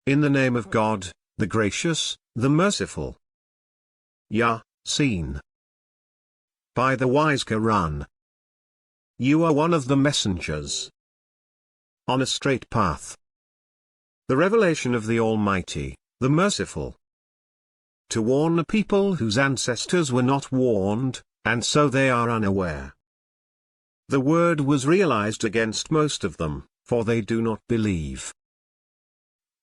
In the name of God, the Gracious, the Merciful. Yaseen. By the wise Quran. You are one of the messengers on a straight path. The revelation of the Almighty, the Merciful. To warn a people whose ancestors were not warned, and so they are unaware. The word was realized against most of them, for they do not believe.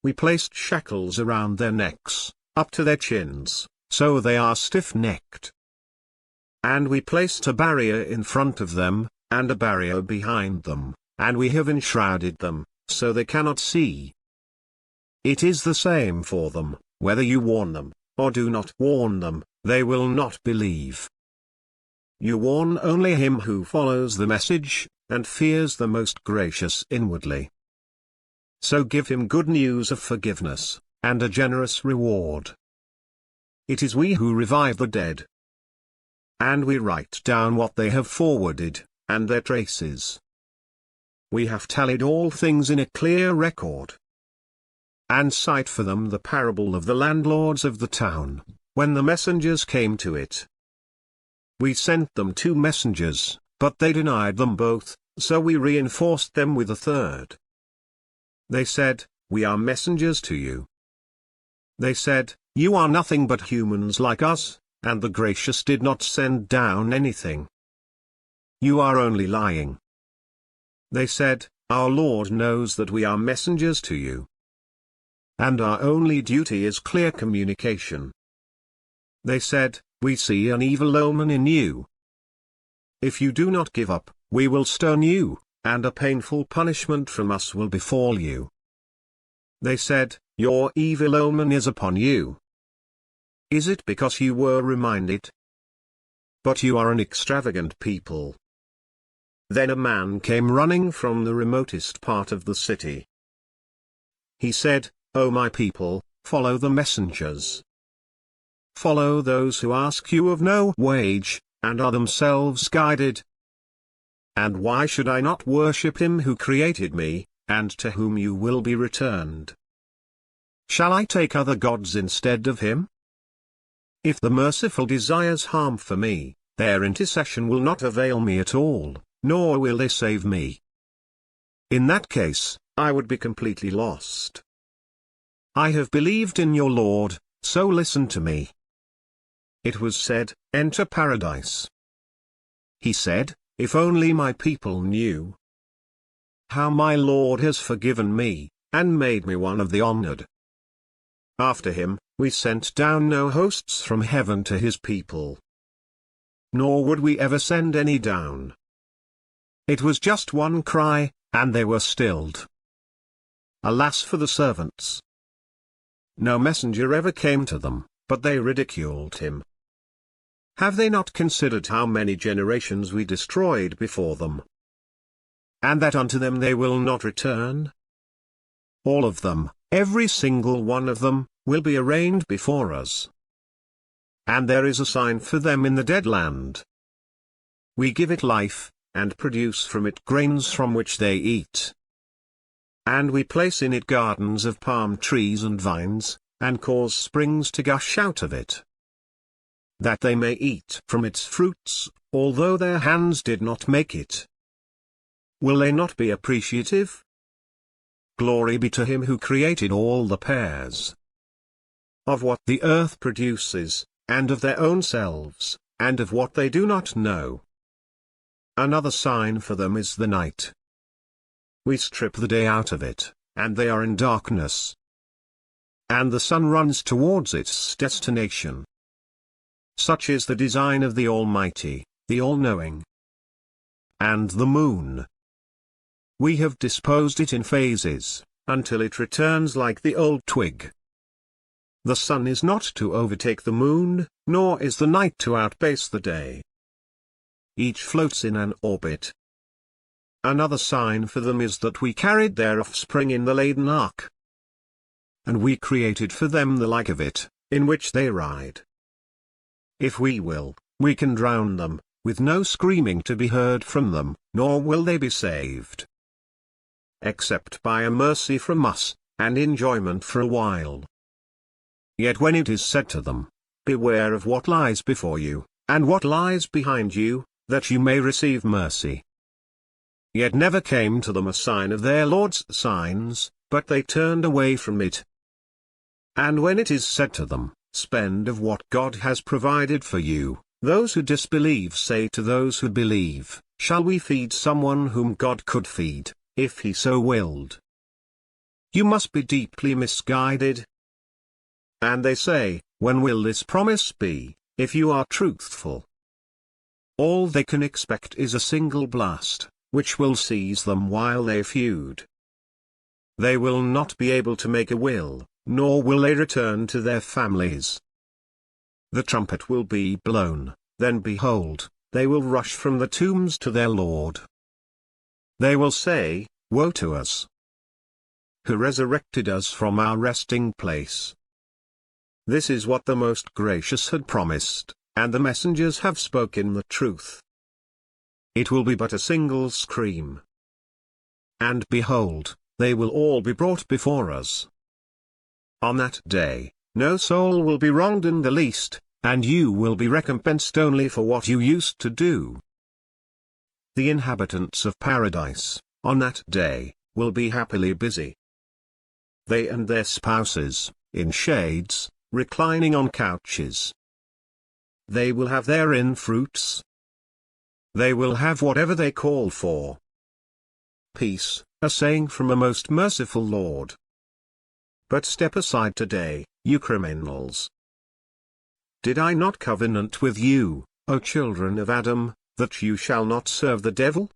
We placed shackles around their necks, up to their chins, so they are stiff-necked. And we placed a barrier in front of them, and a barrier behind them, and we have enshrouded them, so they cannot see. It is the same for them, whether you warn them, or do not warn them, they will not believe. You warn only him who follows the message, and fears the Most Gracious inwardly. So give him good news of forgiveness, and a generous reward. It is we who revive the dead. And we write down what they have forwarded, and their traces. We have tallied all things in a clear record. And cite for them the parable of the landlords of the town, when the messengers came to it. We sent them 2 messengers, but they denied them both, so we reinforced them with a third. They said, "We are messengers to you." They said, "You are nothing but humans like us, and the Gracious did not send down anything. You are only lying." They said, "Our Lord knows that we are messengers to you. And our only duty is clear communication." They said, "We see an evil omen in you. If you do not give up, we will stone you, and a painful punishment from us will befall you." They said, "Your evil omen is upon you. Is it because you were reminded? But you are an extravagant people." Then a man came running from the remotest part of the city. He said, "O my people, follow the messengers. Follow those who ask you of no wage, and are themselves guided. And why should I not worship him who created me, and to whom you will be returned? Shall I take other gods instead of him? If the Merciful desires harm for me, their intercession will not avail me at all, nor will they save me. In that case, I would be completely lost. I have believed in your Lord, so listen to me." It was said, "Enter paradise." He said, "If only my people knew how my Lord has forgiven me, and made me one of the honored." After him, we sent down no hosts from heaven to his people. Nor would we ever send any down. It was just one cry, and they were stilled. Alas for the servants! No messenger ever came to them, but they ridiculed him. Have they not considered how many generations we destroyed before them? And that unto them they will not return? All of them, every single one of them, will be arraigned before us. And there is a sign for them in the dead land. We give it life, and produce from it grains from which they eat. And we place in it gardens of palm trees and vines, and cause springs to gush out of it, that they may eat from its fruits, although their hands did not make it. Will they not be appreciative? Glory be to him who created all the pairs of what the earth produces, and of their own selves, and of what they do not know. Another sign for them is the night. We strip the day out of it, and they are in darkness. And the sun runs towards its destination. Such is the design of the Almighty, the All-Knowing. And the moon. We have disposed it in phases, until it returns like the old twig. The sun is not to overtake the moon, nor is the night to outpace the day. Each floats in an orbit. Another sign for them is that we carried their offspring in the laden ark. And we created for them the like of it, in which they ride. If we will, we can drown them, with no screaming to be heard from them, nor will they be saved. Except by a mercy from us, and enjoyment for a while. Yet when it is said to them, beware of what lies before you, and what lies behind you, that you may receive mercy. Yet never came to them a sign of their Lord's signs, but they turned away from it. And when it is said to them, spend of what God has provided for you, those who disbelieve say to those who believe, shall we feed someone whom God could feed, if he so willed? You must be deeply misguided. And they say, when will this promise be, if you are truthful? All they can expect is a single blast, which will seize them while they feud. They will not be able to make a will, nor will they return to their families. The trumpet will be blown, then behold, they will rush from the tombs to their Lord. They will say, woe to us! Who resurrected us from our resting place? This is what the Most Gracious had promised, and the messengers have spoken the truth. It will be but a single scream. And behold, they will all be brought before us. On that day, no soul will be wronged in the least, and you will be recompensed only for what you used to do. The inhabitants of paradise, on that day, will be happily busy. They and their spouses, in shades, reclining on couches. They will have therein fruits. They will have whatever they call for. Peace, a saying from a most merciful Lord. But step aside today, you criminals. Did I not covenant with you, O children of Adam, that you shall not serve the devil?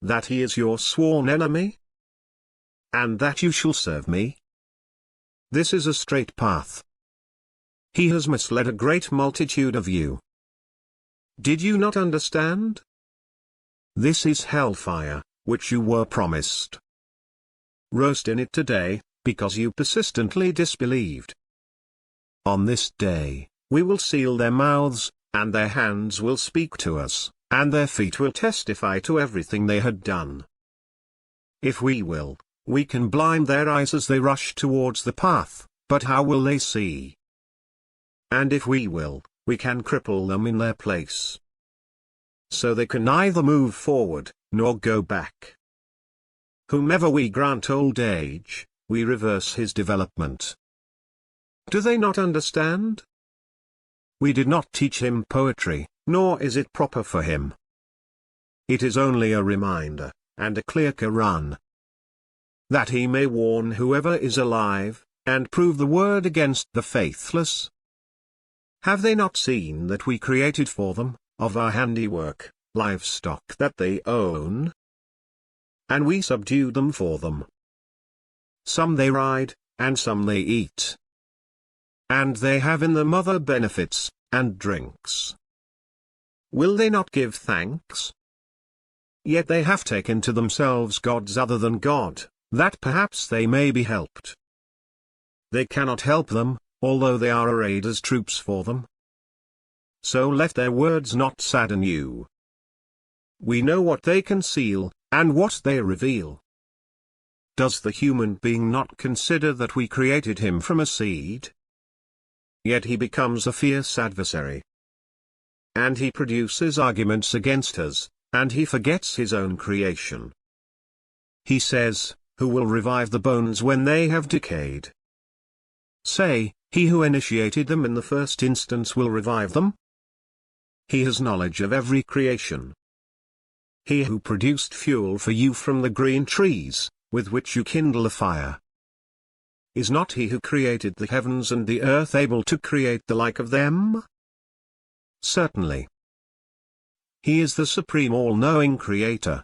That he is your sworn enemy? And that you shall serve me? This is a straight path. He has misled a great multitude of you. Did you not understand? This is hellfire, which you were promised. Roast in it today, because you persistently disbelieved. On this day, we will seal their mouths, and their hands will speak to us, and their feet will testify to everything they had done. If we will, we can blind their eyes as they rush towards the path, but how will they see? And if we will, we can cripple them in their place. So they can neither move forward, nor go back. Whomever we grant old age, we reverse his development. Do they not understand? We did not teach him poetry, nor is it proper for him. It is only a reminder, and a clear Quran, that he may warn whoever is alive, and prove the word against the faithless. Have they not seen that we created for them, of our handiwork, livestock that they own? And we subdue them for them. Some they ride, and some they eat. And they have in them other benefits, and drinks. Will they not give thanks? Yet they have taken to themselves gods other than God, that perhaps they may be helped. They cannot help them, although they are arrayed as troops for them. So let their words not sadden you. We know what they conceal, and what they reveal. Does the human being not consider that we created him from a seed? Yet he becomes a fierce adversary. And he produces arguments against us, and he forgets his own creation. He says, who will revive the bones when they have decayed? Say, he who initiated them in the first instance will revive them? He has knowledge of every creation. He who produced fuel for you from the green trees, with which you kindle a fire. Is not he who created the heavens and the earth able to create the like of them? Certainly. He is the supreme all-knowing creator.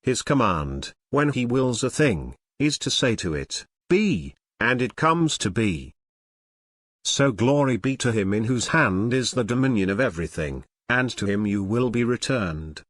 His command, when he wills a thing, is to say to it, be, and it comes to be. So glory be to him in whose hand is the dominion of everything, and to him you will be returned.